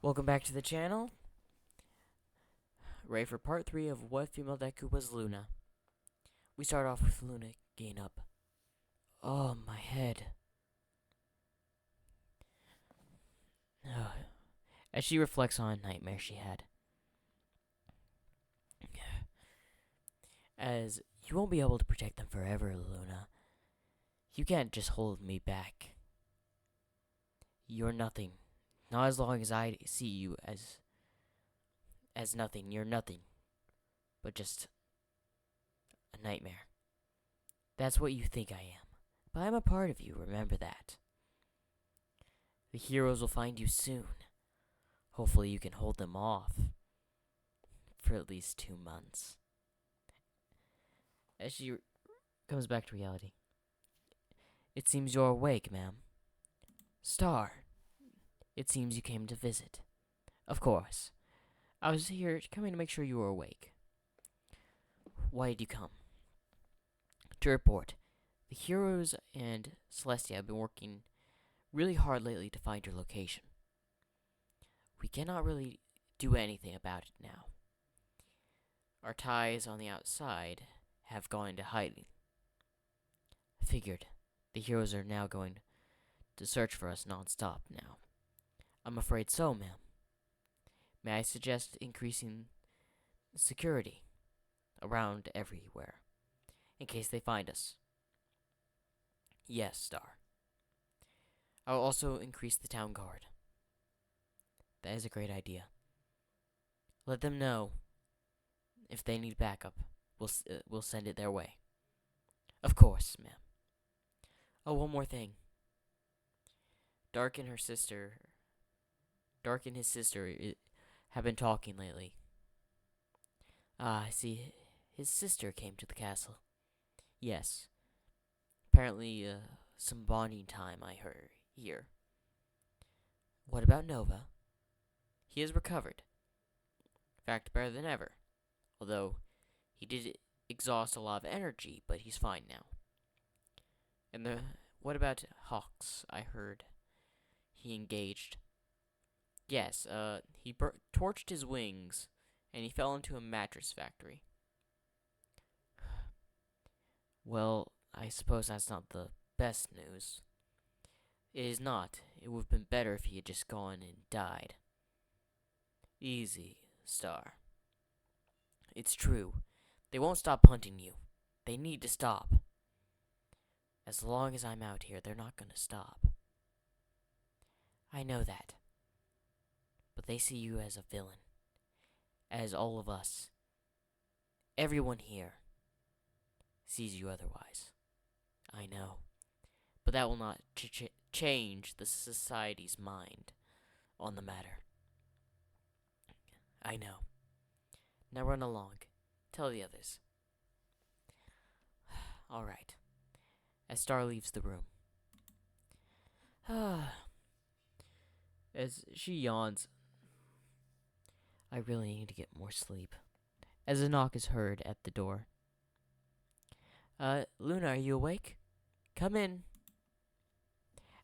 Welcome back to the channel. Ready for part 3 of what female deku was Luna. We start off with Luna gain up. Oh, my head. As she reflects on a nightmare she had. As you won't be able to protect them forever, Luna. You can't just hold me back. You're nothing. Not as long as I see you as nothing. You're nothing. But just a nightmare. That's what you think I am. But I'm a part of you, remember that. The heroes will find you soon. Hopefully you can hold them off for at least 2 months. As she comes back to reality. It seems you're awake, ma'am. Star, it seems you came to visit. Of course. I was here coming to make sure you were awake. Why did you come? To report. The heroes and Celestia have been working really hard lately to find your location. We cannot really do anything about it now. Our ties on the outside have gone into hiding. I figured the heroes are now going to search for us non-stop now. I'm afraid so, ma'am. May I suggest increasing security around everywhere in case they find us? Yes, Star. I will also increase the town guard. That is a great idea. Let them know if they need backup. We'll send it their way. Of course, ma'am. Oh, one more thing. Dark and his sister have been talking lately. I see. His sister came to the castle. Yes. Apparently, some bonding time I heard here. What about Nova? He has recovered. In fact, better than ever. Although, he did exhaust a lot of energy, but he's fine now. And what about Hawks? I heard he engaged. Yes, he torched his wings, and he fell into a mattress factory. Well, I suppose that's not the best news. It is not. It would have been better if he had just gone and died. Easy, Star. It's true. They won't stop hunting you. They need to stop. As long as I'm out here, they're not going to stop. I know that. But they see you as a villain. As all of us. Everyone here sees you otherwise. I know. But that will not change the society's mind on the matter. I know. Now run along. Tell the others. Alright. As Star leaves the room. As she yawns. I really need to get more sleep. As a knock is heard at the door. Luna, are you awake? Come in.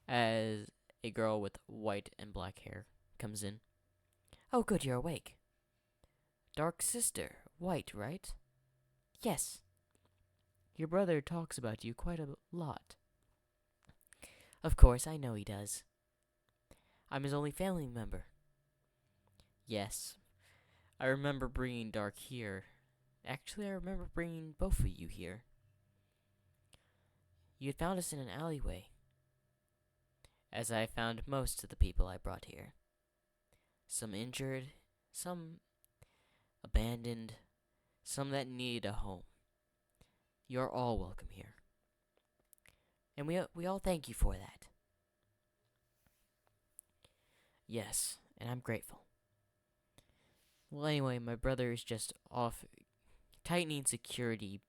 As a girl with white and black hair comes in. Oh, good, you're awake. Dark sister, white, right? Yes. Your brother talks about you quite a lot. Of course, I know he does. I'm his only family member. Yes. I remember bringing Dark here. Actually, I remember bringing both of you here. You had found us in an alleyway, as I found most of the people I brought here. Some injured, some abandoned, some that needed a home. You're all welcome here. And we all thank you for that. Yes, and I'm grateful. Well, anyway, my brother is just off tightening security.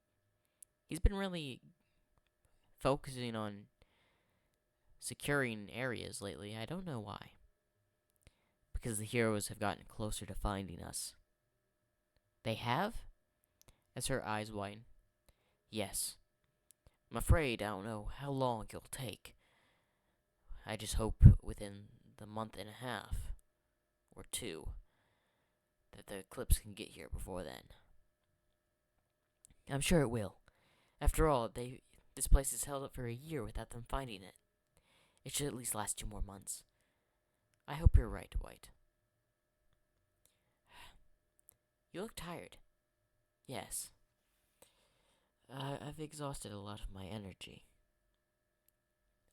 He's been really focusing on securing areas lately. I don't know why. Because the heroes have gotten closer to finding us. They have? As her eyes widen. Yes. I'm afraid I don't know how long it'll take. I just hope within the month and a half. or two that the Eclipse can get here before then. I'm sure it will. After all, this place is held up for a year without them finding it. It should at least last 2 more months. I hope you're right, White. You look tired. Yes. I've exhausted a lot of my energy.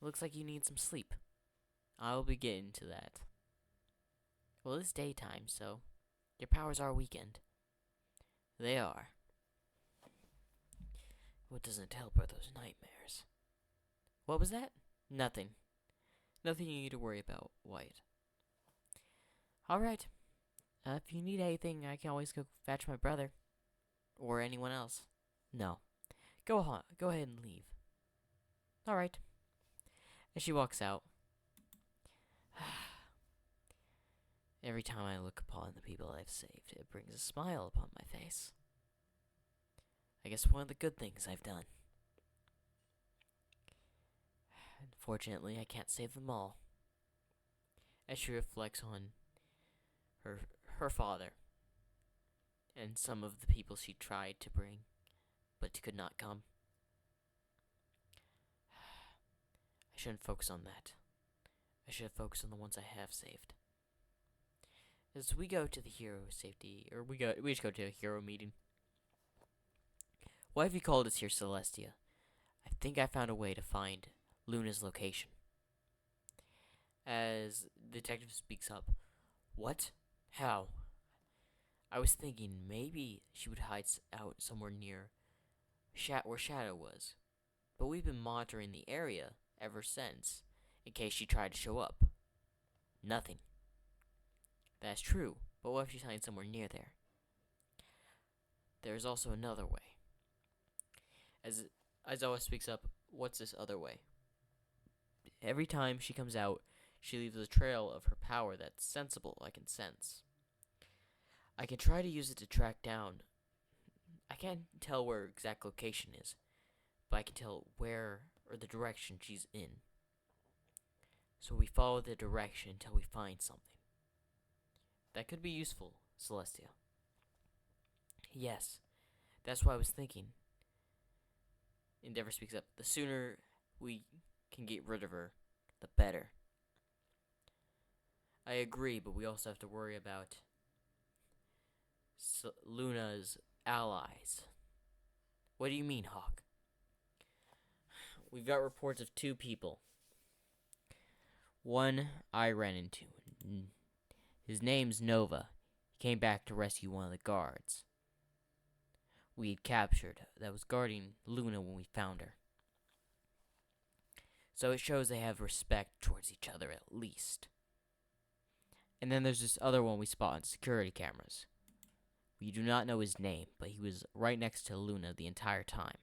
It looks like you need some sleep. I'll be getting to that. Well, it's daytime, so your powers are weakened. They are. What doesn't help are those nightmares. What was that? Nothing. Nothing you need to worry about, White. Alright. If you need anything, I can always go fetch my brother. Or anyone else. No. Go ahead and leave. Alright. As she walks out. Every time I look upon the people I've saved, it brings a smile upon my face. I guess one of the good things I've done. Unfortunately, I can't save them all. As she reflects on her father and some of the people she tried to bring, but could not come. I shouldn't focus on that. I should focus on the ones I have saved. As we go to the hero safety, or we just go to a hero meeting. Why have you called us here, Celestia? I think I found a way to find Luna's location. As the detective speaks up, what? How? I was thinking maybe she would hide out somewhere near where Shadow was. But we've been monitoring the area ever since, in case she tried to show up. Nothing. That's true, but what if she's hiding somewhere near there? There's also another way. As Aizawa speaks up, what's this other way? Every time she comes out, she leaves a trail of her power that's sensible, I can sense. I can try to use it to track down. I can't tell where her exact location is, but I can tell where or the direction she's in. So we follow the direction until we find something. That could be useful, Celestia. Yes, that's what I was thinking. Endeavor speaks up. The sooner we can get rid of her, the better. I agree, but we also have to worry about Luna's allies. What do you mean, Hawk? We've got reports of 2 people. One I ran into. His name's Nova. He came back to rescue one of the guards we had captured that was guarding Luna when we found her. So it shows they have respect towards each other at least. And then there's this other one we spot on security cameras. We do not know his name, but he was right next to Luna the entire time.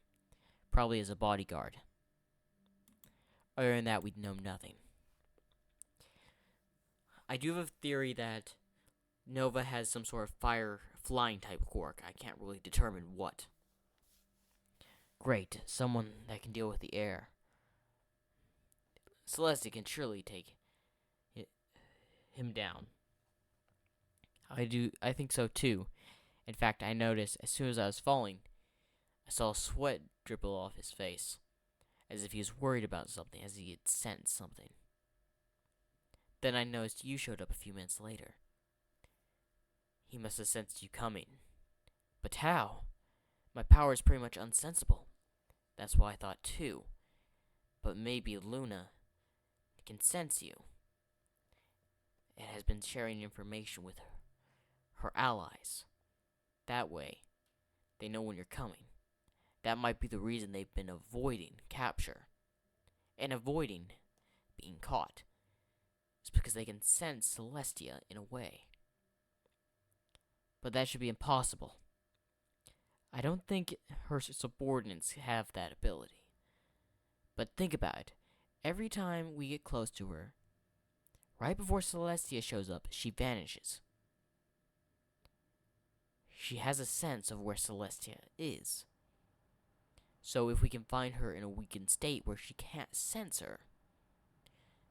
Probably as a bodyguard. Other than that, we know nothing. I do have a theory that Nova has some sort of flying type quirk. I can't really determine what. Great, someone that can deal with the air. Celestia can surely take him down. I think so too. In fact, I noticed as soon as I was falling, I saw sweat dribble off his face, as if he was worried about something, as he had sensed something. Then I noticed you showed up a few minutes later. He must have sensed you coming. But how? My power is pretty much unsensible. That's what I thought too. But maybe Luna can sense you. And has been sharing information with her allies. That way, they know when you're coming. That might be the reason they've been avoiding capture. And avoiding being caught. It's because they can sense Celestia in a way. But that should be impossible. I don't think her subordinates have that ability. But think about it. Every time we get close to her, right before Celestia shows up, she vanishes. She has a sense of where Celestia is. So if we can find her in a weakened state where she can't sense her,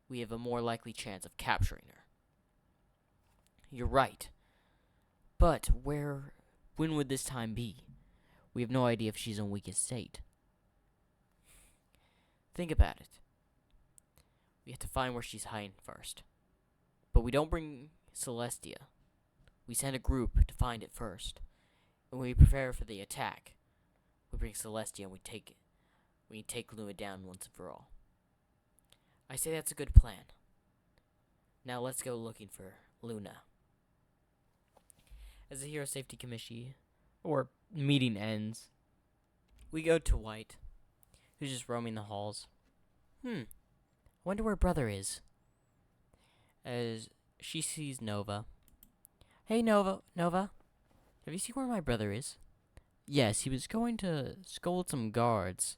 we have a more likely chance of capturing her. You're right. But when would this time be? We have no idea if she's in weakest state. Think about it. We have to find where she's hiding first. But we don't bring Celestia. We send a group to find it first. And when we prepare for the attack, we bring Celestia and we take Luna down once and for all. I say that's a good plan. Now let's go looking for Luna. As the Hero Safety Committee or meeting ends, we go to White, who's just roaming the halls. Wonder where brother is. As she sees Nova. Hey, Nova. Have you seen where my brother is? Yes, he was going to scold some guards.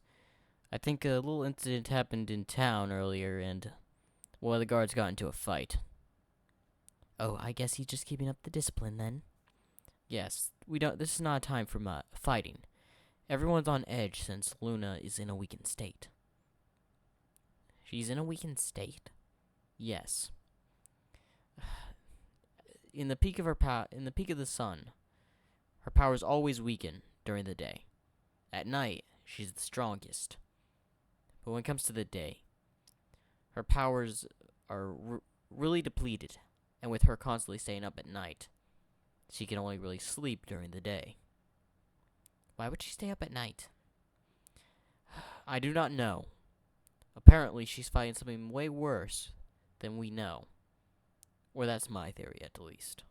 I think a little incident happened in town earlier, and one of the guards got into a fight. Oh, I guess he's just keeping up the discipline then. Yes, this is not a time for fighting. Everyone's on edge since Luna is in a weakened state. She's in a weakened state? Yes. In the peak of the sun, her powers always weaken during the day. At night, she's the strongest. But when it comes to the day, her powers are really depleted, and with her constantly staying up at night, she can only really sleep during the day. Why would she stay up at night? I do not know. Apparently, she's fighting something way worse than we know. Or that's my theory, at least.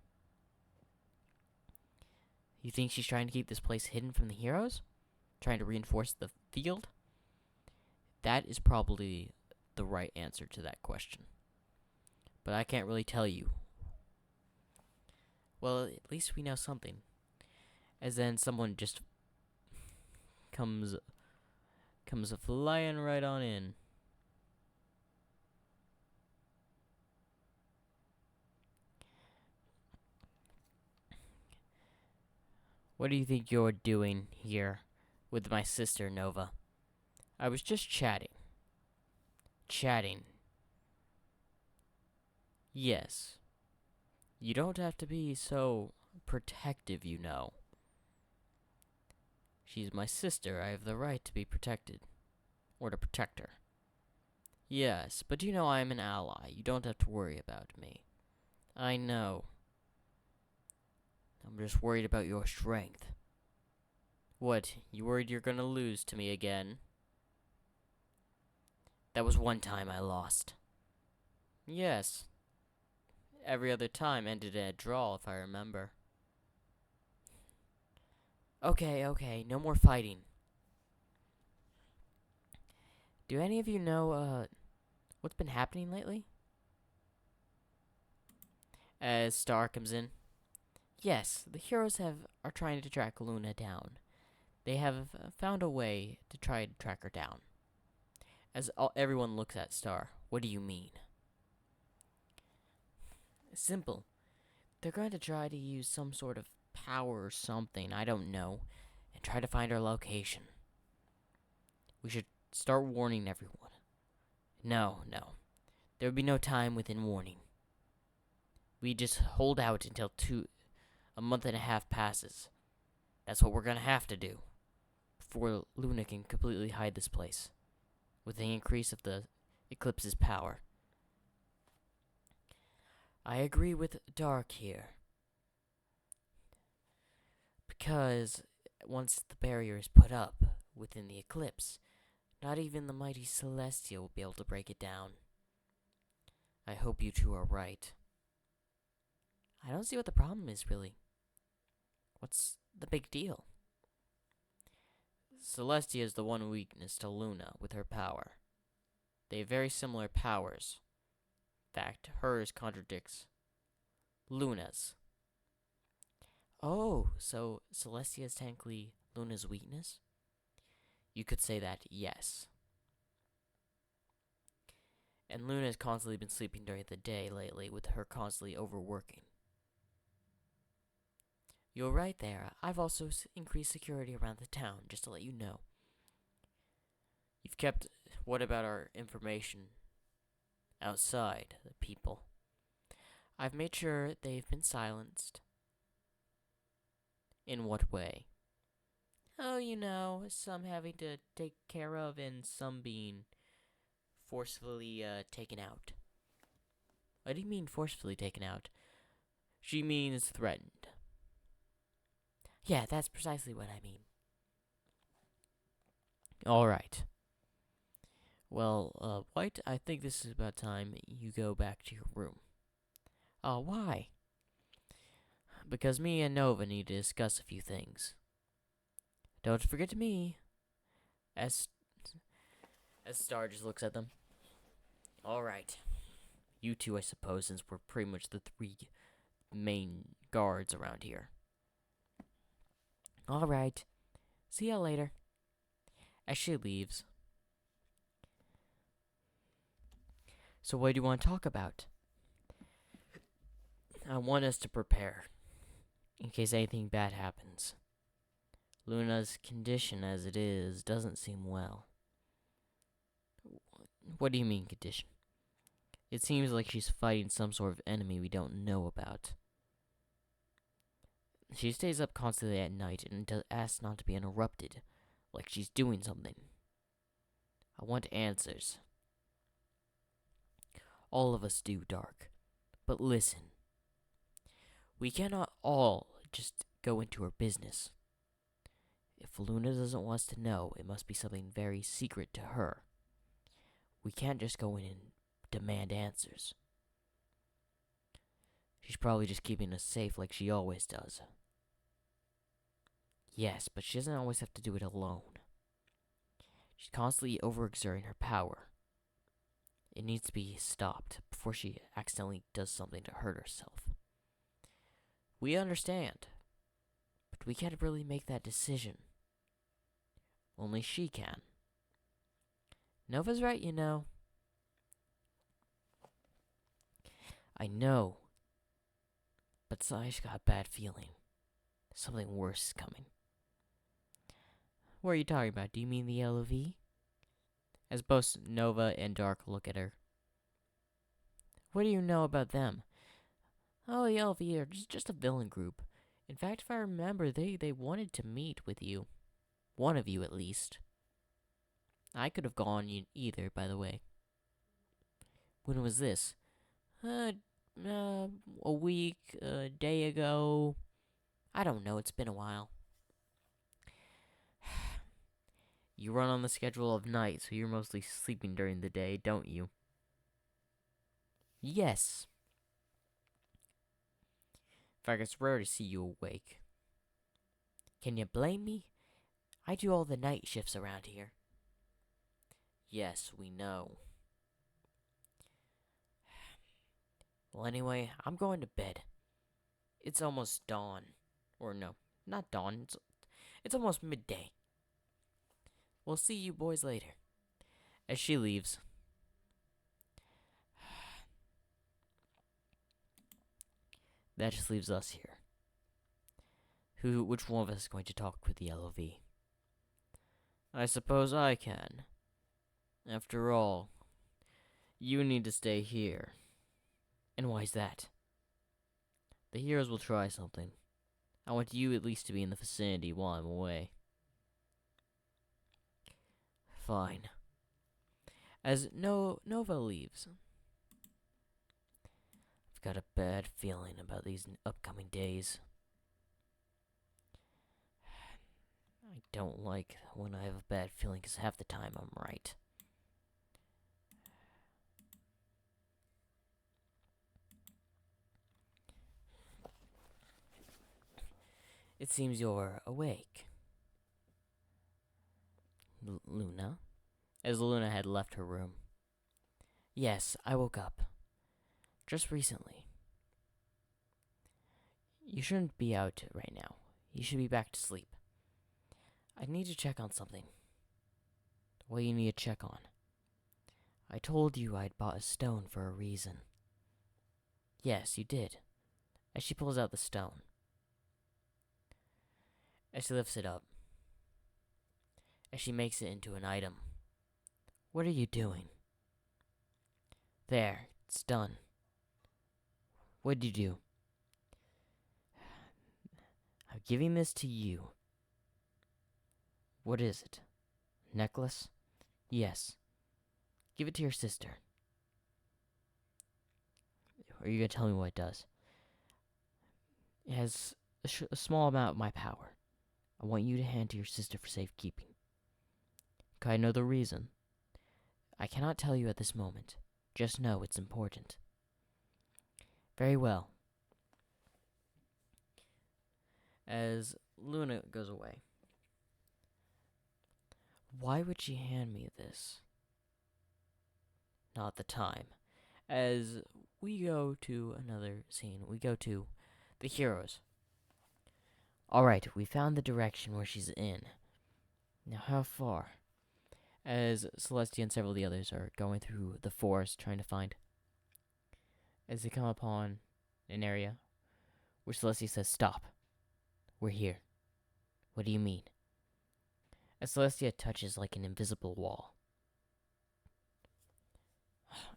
You think she's trying to keep this place hidden from the heroes? Trying to reinforce the field? That is probably the right answer to that question. But I can't really tell you. Well, at least we know something. As then someone just comes flying right on in. What do you think you're doing here with my sister, Nova? I was just chatting. Chatting. Yes. You don't have to be so protective, you know. She's my sister. I have the right to be protected. Or to protect her. Yes, but you know I am an ally. You don't have to worry about me. I know. I'm just worried about your strength. What, you worried you're gonna lose to me again? That was one time I lost. Yes. Every other time ended in a draw, if I remember. Okay, no more fighting. Do any of you know, what's been happening lately? As Star comes in. Yes, the heroes are trying to track Luna down. They have found a way to try to track her down. As everyone looks at Star, what do you mean? Simple. They're going to try to use some sort of power or something, I don't know, and try to find our location. We should start warning everyone. No. There would be no time within warning. We just hold out until a month and a half passes. That's what we're gonna have to do before Luna can completely hide this place with the increase of the eclipse's power. I agree with Dark here. Because once the barrier is put up within the eclipse, not even the mighty Celestia will be able to break it down. I hope you two are right. I don't see what the problem is, really. What's the big deal? Celestia is the one weakness to Luna with her power. They have very similar powers. In fact, hers contradicts Luna's. Oh, so Celestia is technically Luna's weakness? You could say that, yes. And Luna has constantly been sleeping during the day lately, with her constantly overworking. You're right there. I've also increased security around the town, just to let you know. You've kept... What about our information outside the people? I've made sure they've been silenced. In what way? Oh, some having to take care of and some being forcefully taken out. What do you mean forcefully taken out? She means threatened. Yeah, that's precisely what I mean. Alright. Well, White, I think this is about time you go back to your room. Oh, why? Because me and Nova need to discuss a few things. Don't forget me. As Star just looks at them. Alright. You two, I suppose, since we're pretty much the three main guards around here. Alright. See ya later. As she leaves. So what do you want to talk about? I want us to prepare. In case anything bad happens. Luna's condition as it is doesn't seem well. What do you mean, condition? It seems like she's fighting some sort of enemy we don't know about. She stays up constantly at night and asks not to be interrupted, like she's doing something. I want answers. All of us do, Dark. But listen. We cannot all just go into her business. If Luna doesn't want us to know, it must be something very secret to her. We can't just go in and demand answers. She's probably just keeping us safe like she always does. Yes, but she doesn't always have to do it alone. She's constantly overexerting her power. It needs to be stopped before she accidentally does something to hurt herself. We understand, but we can't really make that decision. Only she can. Nova's right, I know, but I just got a bad feeling. Something worse is coming. What are you talking about? Do you mean the LOV? As both Nova and Dark look at her. What do you know about them? Oh, the LOV are just a villain group. In fact, if I remember, they wanted to meet with you. One of you, at least. I could have gone either, by the way. When was this? A week, a day ago. I don't know, it's been a while. You run on the schedule of night, so you're mostly sleeping during the day, don't you? Yes. In fact, it's rare to see you awake. Can you blame me? I do all the night shifts around here. Yes, we know. Well, anyway, I'm going to bed. It's almost dawn. Or no, not dawn. It's almost midday. We'll see you boys later. As she leaves. That just leaves us here. Which one of us is going to talk with the LOV? I suppose I can. After all, you need to stay here. And why's that? The heroes will try something. I want you at least to be in the vicinity while I'm away. Fine. As Nova leaves, I've got a bad feeling about these upcoming days. I don't like when I have a bad feeling because half the time I'm right. It seems you're awake. Luna? As Luna had left her room. Yes, I woke up. Just recently. You shouldn't be out right now. You should be back to sleep. I need to check on something. What do you need to check on? I told you I'd bought a stone for a reason. Yes, you did. As she pulls out the stone. As she lifts it up. As she makes it into an item. What are you doing? There, it's done. What'd you do? I'm giving this to you. What is it? Necklace? Yes. Give it to your sister. Or are you gonna tell me what it does? It has a small amount of my power. I want you to hand to your sister for safekeeping. Could I know the reason? I cannot tell you at this moment. Just know it's important. Very well. As Luna goes away. Why would she hand me this? Not the time. As we go to another scene, we go to the heroes. Alright, we found the direction where she's in. Now, how far? As Celestia and several of the others are going through the forest trying to find. As they come upon an area where Celestia says, "Stop. We're here." What do you mean? As Celestia touches like an invisible wall.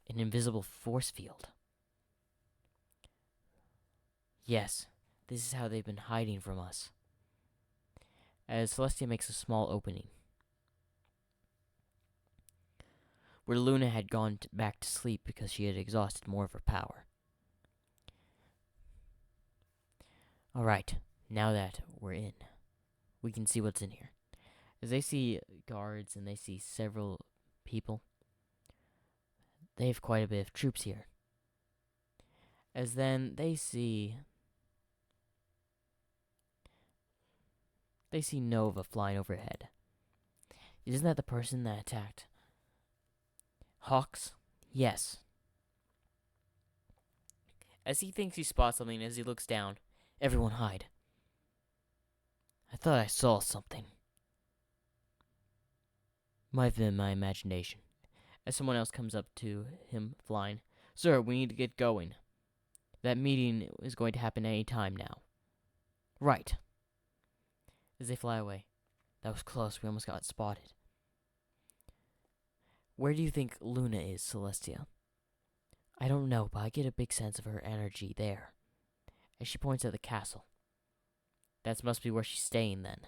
An invisible force field. Yes, this is how they've been hiding from us. As Celestia makes a small opening. Where Luna had gone back to sleep because she had exhausted more of her power. Alright, now that we're in, we can see what's in here. As they see guards and they see several people, they have quite a bit of troops here. As then they see Nova flying overhead. Isn't that the person that attacked Hawks? Yes. As he thinks he spots something, as he looks down, everyone hide. I thought I saw something. Might have been my imagination. As someone else comes up to him flying. Sir, we need to get going. That meeting is going to happen any time now. Right. As they fly away. That was close, we almost got spotted. Where do you think Luna is, Celestia? I don't know, but I get a big sense of her energy there. As she points at the castle. That must be where she's staying then.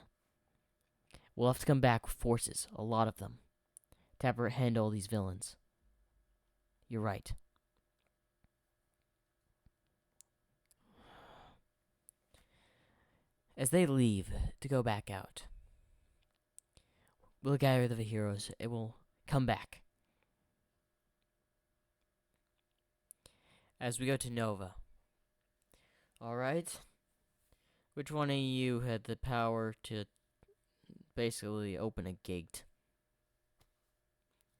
We'll have to come back with forces, a lot of them, to have her hand all these villains. You're right. As they leave to go back out, we'll gather the heroes. It will come back. As we go to Nova. Alright. Which one of you had the power to basically open a gate?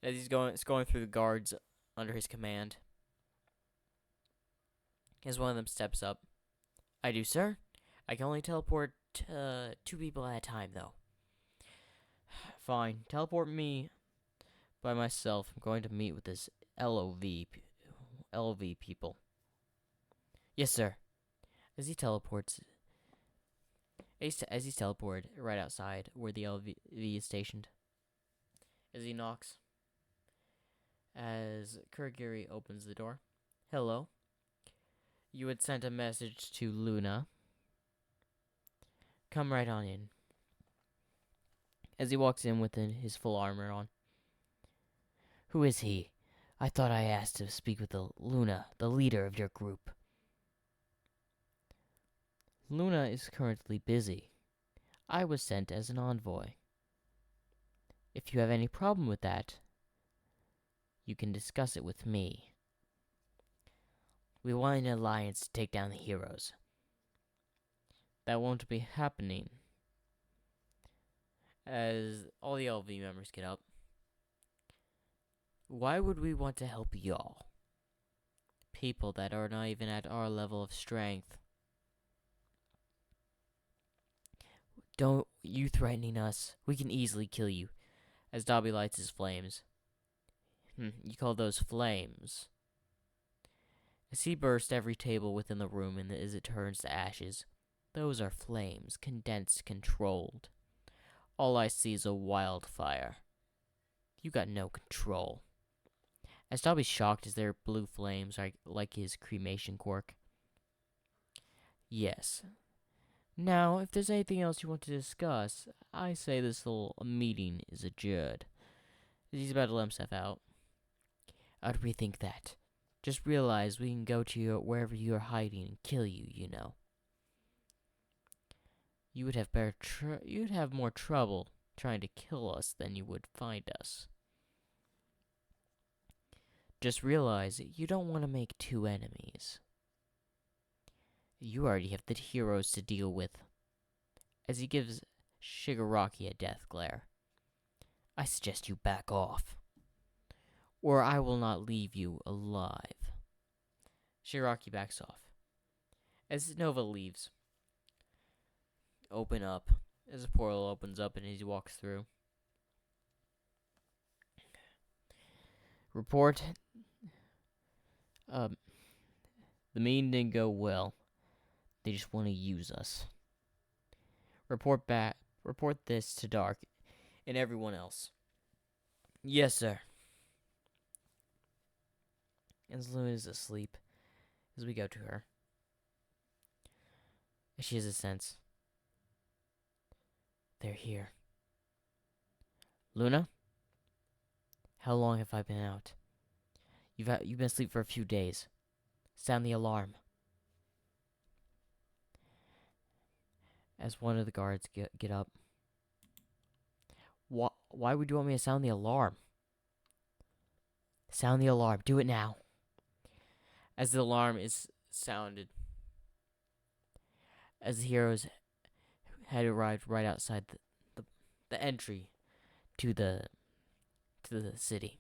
As he's going through the guards under his command. As one of them steps up. I do, sir. I can only teleport 2 people at a time, though. Fine. Teleport me by myself. I'm going to meet with this LV people. Yes, sir. As he teleports... As he's teleported right outside where the LV is stationed. As he knocks. As Kurigiri opens the door. Hello. You had sent a message to Luna. Come right on in. As he walks in with his full armor on. Who is he? I thought I asked to speak with Luna, the leader of your group. Luna is currently busy. I was sent as an envoy. If you have any problem with that, you can discuss it with me. We want an alliance to take down the heroes. That won't be happening. As all the LV members get up. Why would we want to help y'all? People that are not even at our level of strength. Don't you threatening us. We can easily kill you. As Dobby lights his flames. You call those flames? As he bursts every table within the room and as it turns to ashes. Those are flames, condensed, controlled. All I see is a wildfire. You got no control. As Dobby's shocked as their blue flames are like his cremation cork. Yes. Now, if there's anything else you want to discuss, I say this little meeting is adjourned. He's about to let himself out. I'd rethink that. Just realize we can go to wherever you're hiding and kill you, you know. You would have you'd have more trouble trying to kill us than you would find us. Just realize you don't want to make two enemies. You already have the heroes to deal with. As he gives Shigaraki a death glare. I suggest you back off, or I will not leave you alive. Shigaraki backs off. As Nova leaves, open up. As the portal opens up and he walks through. Report. The meeting didn't go well. They just want to use us. Report this to Dark and everyone else. Yes, sir. And Luna is asleep as we go to her. She has a sense. They're here. Luna? How long have I been out? You've been asleep for a few days. Sound the alarm. As one of the guards get up. Why would you want me to sound the alarm? Sound the alarm. Do it now. As the alarm is sounded, as the heroes had arrived right outside the entry to the city.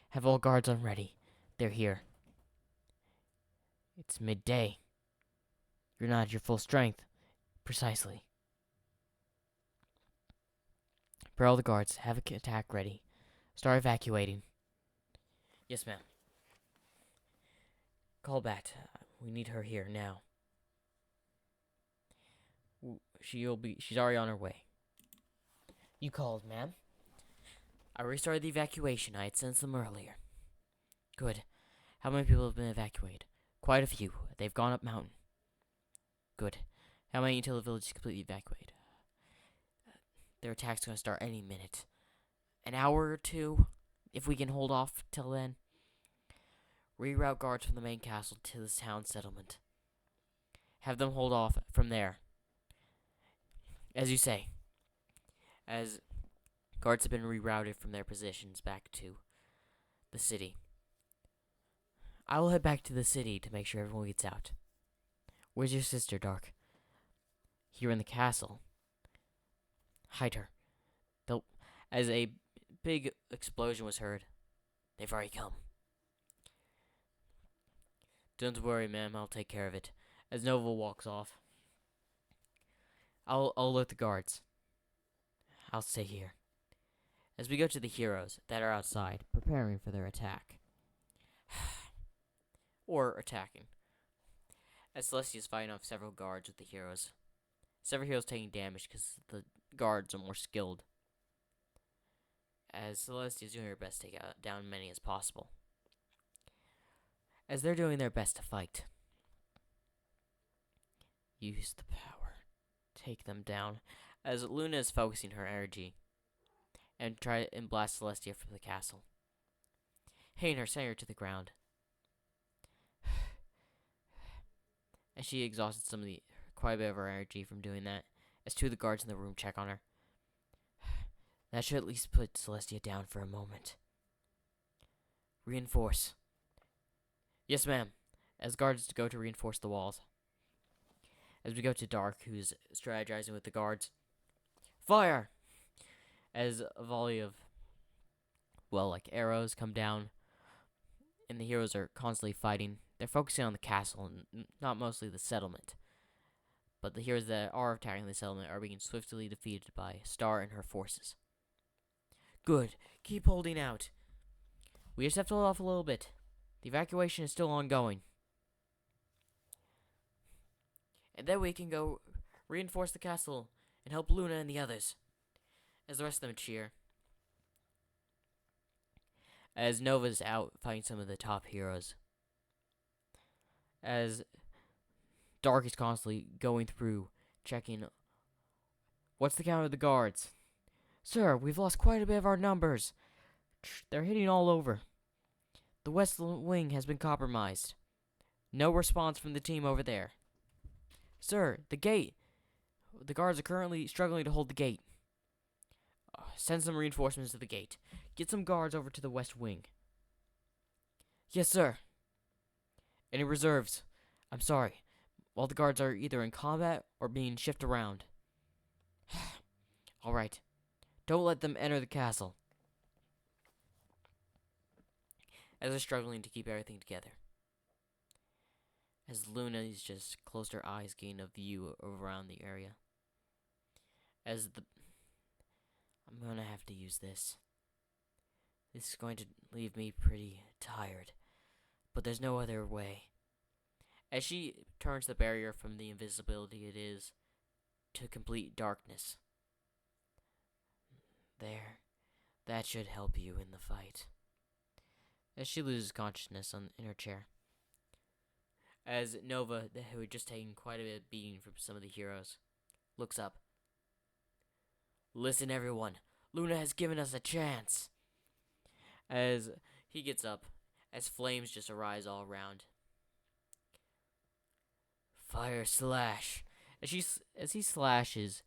Have all guards on ready. They're here. It's midday. You're not at your full strength. Precisely. For all the guards, have an attack ready. Start evacuating. Yes, ma'am. Call Bat. We need her here now. She's already on her way. You called, ma'am. I restarted the evacuation. I had sent them earlier. Good. How many people have been evacuated? Quite a few. They've gone up mountain. Good. How many until the village is completely evacuated? Their attack's gonna start any minute. An hour or two, if we can hold off till then. Reroute guards from the main castle to the town settlement. Have them hold off from there. As you say. As guards have been rerouted from their positions back to the city. I will head back to the city to make sure everyone gets out. Where's your sister, Dark? Here in the castle. Hide her. As a big explosion was heard, they've already come. Don't worry, ma'am. I'll take care of it. As Nova walks off, I'll alert the guards. I'll stay here. As we go to the heroes that are outside, preparing for their attack. Or attacking. As Celestia is fighting off several guards with the heroes. Several heroes taking damage because the guards are more skilled. As Celestia is doing her best to take down many as possible. As they're doing their best to fight. Use the power. Take them down. As Luna is focusing her energy. And try and blast Celestia from the castle. Hitting her, sending her to the ground. As she exhausted quite a bit of her energy from doing that. As two of the guards in the room check on her. That should at least put Celestia down for a moment. Reinforce. Yes, ma'am. As guards go to reinforce the walls. As we go to Dark, who's strategizing with the guards. Fire! As a volley of, arrows come down. And the heroes are constantly fighting. They're focusing on the castle and not mostly the settlement. But the heroes that are attacking the settlement are being swiftly defeated by Star and her forces. Good. Keep holding out. We just have to hold off a little bit. The evacuation is still ongoing. And then we can go reinforce the castle and help Luna and the others. As the rest of them cheer. As Nova's out fighting some of the top heroes. As Dark is constantly going through, checking. What's the count of the guards? Sir, we've lost quite a bit of our numbers. They're hitting all over. The west wing has been compromised. No response from the team over there. Sir, the gate. The guards are currently struggling to hold the gate. Send some reinforcements to the gate. Get some guards over to the west wing. Yes, sir. Any reserves? I'm sorry. All the guards are either in combat or being shifted around. All right. Don't let them enter the castle. As they're struggling to keep everything together. As Luna's just closed her eyes, gaining a view around the area. I'm gonna have to use this. This is going to leave me pretty tired. But there's no other way. As she turns the barrier from the invisibility it is to complete darkness. There. That should help you in the fight. As she loses consciousness in her chair. As Nova, who had just taken quite a bit of beating from some of the heroes, looks up. Listen, everyone. Luna has given us a chance. As he gets up, as flames just arise all around. Fire slash. As he slashes,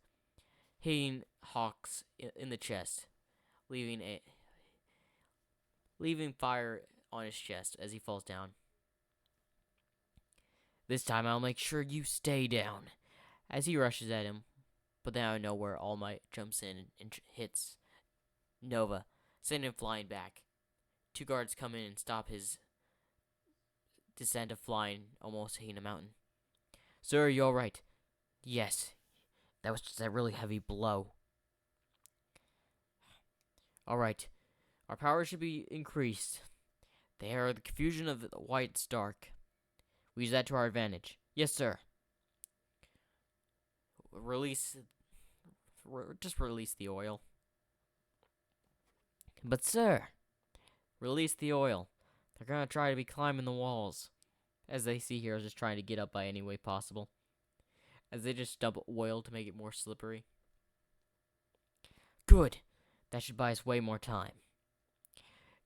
hitting Hawks in the chest, leaving fire on his chest as he falls down. This time I'll make sure you stay down. As he rushes at him, but then out of nowhere, All Might jumps in and hits Nova, sending him flying back. Two guards come in and stop his descent of flying, almost hitting a mountain. Sir, are you alright? Yes. That was just a really heavy blow. Alright. Our power should be increased. They are the confusion of the white's dark. We use that to our advantage. Yes, sir. Just release the oil. But, sir, release the oil. They're gonna try to be climbing the walls. As they see heroes just trying to get up by any way possible. As they just dump oil to make it more slippery. Good. That should buy us way more time.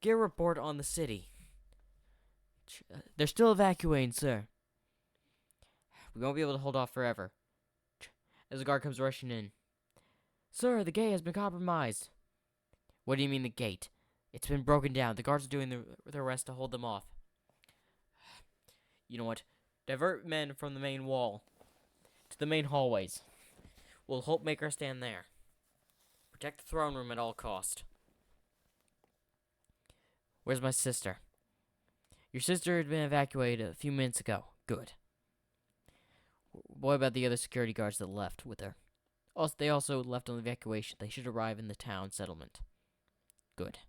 Get a report on the city. They're still evacuating, sir. We won't be able to hold off forever. As the guard comes rushing in. Sir, the gate has been compromised. What do you mean the gate? It's been broken down. The guards are doing their best to hold them off. You know what? Divert men from the main wall to the main hallways. We'll make our stand there. Protect the throne room at all cost. Where's my sister? Your sister had been evacuated a few minutes ago. Good. What about the other security guards that left with her? They also left on evacuation. They should arrive in the town settlement. Good.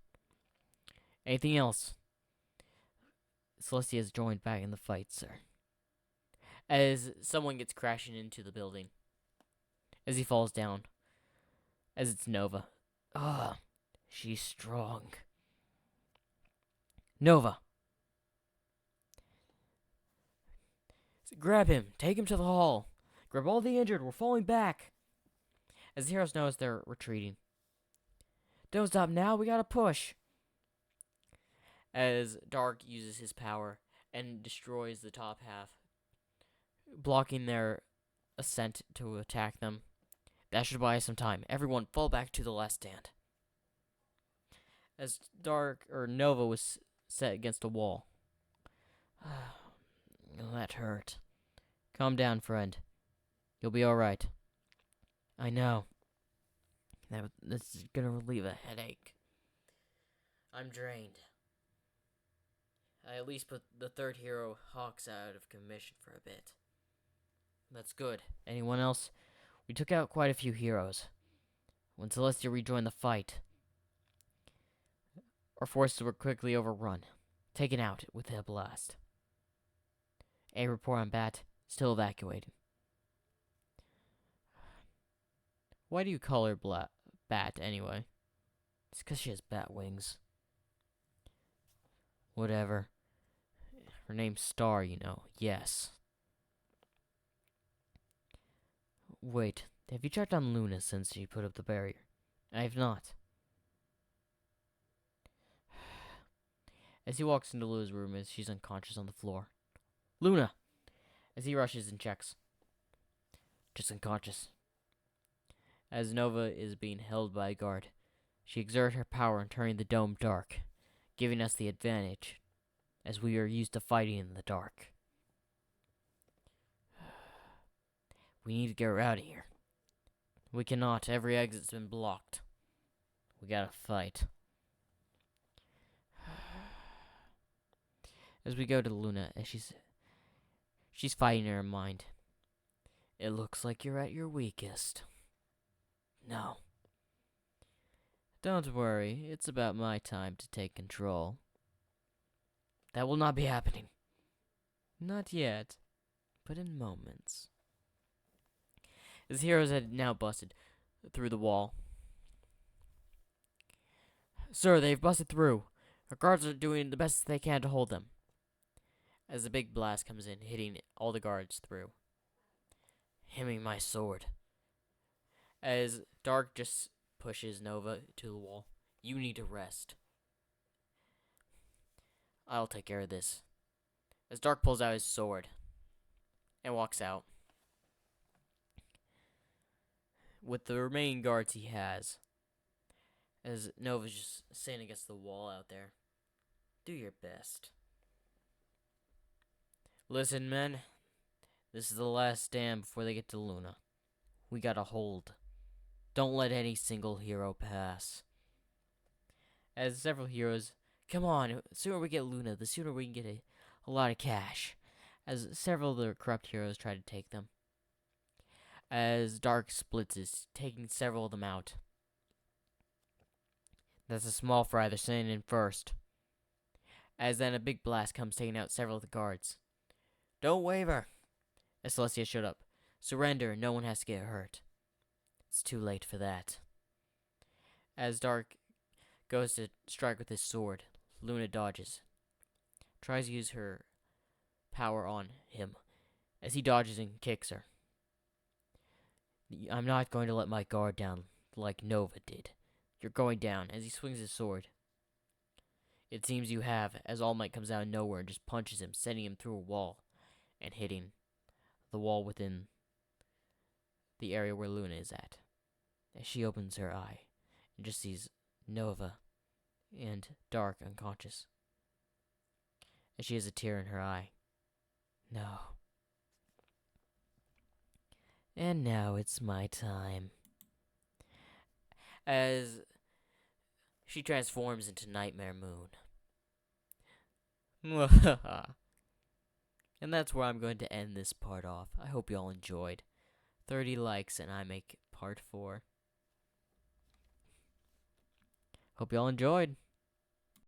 Anything else? Celestia has joined back in the fight, sir. As someone gets crashing into the building. As he falls down. As it's Nova. She's strong. Nova. Grab him. Take him to the hall. Grab all the injured. We're falling back. As the heroes notice, they're retreating. Don't stop now. We gotta push. As Dark uses his power and destroys the top half, blocking their ascent to attack them. That should buy us some time. Everyone fall back to the last stand. As Nova was set against a wall. That hurt. Calm down, friend. You'll be alright. I know. This is gonna relieve a headache. I'm drained. I at least put the third hero, Hawks, out of commission for a bit. That's good. Anyone else? We took out quite a few heroes. When Celestia rejoined the fight, our forces were quickly overrun, taken out with a blast. A report on Bat, still evacuated. Why do you call her Bat, anyway? It's because she has bat wings. Whatever. Her name's Star, you know. Yes. Wait, have you checked on Luna since she put up the barrier? I have not. As he walks into Luna's room as she's unconscious on the floor. Luna! As he rushes and checks. Just unconscious. As Nova is being held by a guard, she exerts her power in turning the dome dark, giving us the advantage, as we are used to fighting in the dark. We need to get her out of here. We cannot. Every exit's been blocked. We gotta fight. As we go to Luna, as she's fighting in her mind. It looks like you're at your weakest. No. Don't worry, it's about my time to take control. That will not be happening. Not yet, but in moments. His heroes had now busted through the wall. Sir, they've busted through. Our guards are doing the best they can to hold them. As a big blast comes in, hitting all the guards through. Hemming my sword. As Dark just pushes Nova to the wall. You need to rest. I'll take care of this. As Dark pulls out his sword and walks out. With the remaining guards he has. As Nova's just sitting against the wall out there. Do your best. Listen, men. This is the last stand before they get to Luna. We gotta hold. Don't let any single hero pass. As several heroes, come on, the sooner we get Luna, the sooner we can get a lot of cash. As several of the corrupt heroes try to take them. As Dark splits is taking several of them out. That's a small fry they're sending in first. As then a big blast comes taking out several of the guards. Don't waver. As Celestia showed up. Surrender, no one has to get hurt. It's too late for that. As Dark goes to strike with his sword, Luna dodges. Tries to use her power on him. As he dodges and kicks her. I'm not going to let my guard down like Nova did. You're going down, as he swings his sword. It seems you have, as All Might comes out of nowhere and just punches him, sending him through a wall, and hitting the wall within the area where Luna is at. As she opens her eye, and just sees Nova and Dark unconscious. As she has a tear in her eye. No. And now it's my time. As she transforms into Nightmare Moon. And that's where I'm going to end this part off. I hope you all enjoyed. 30 likes and I make part 4. Hope you all enjoyed.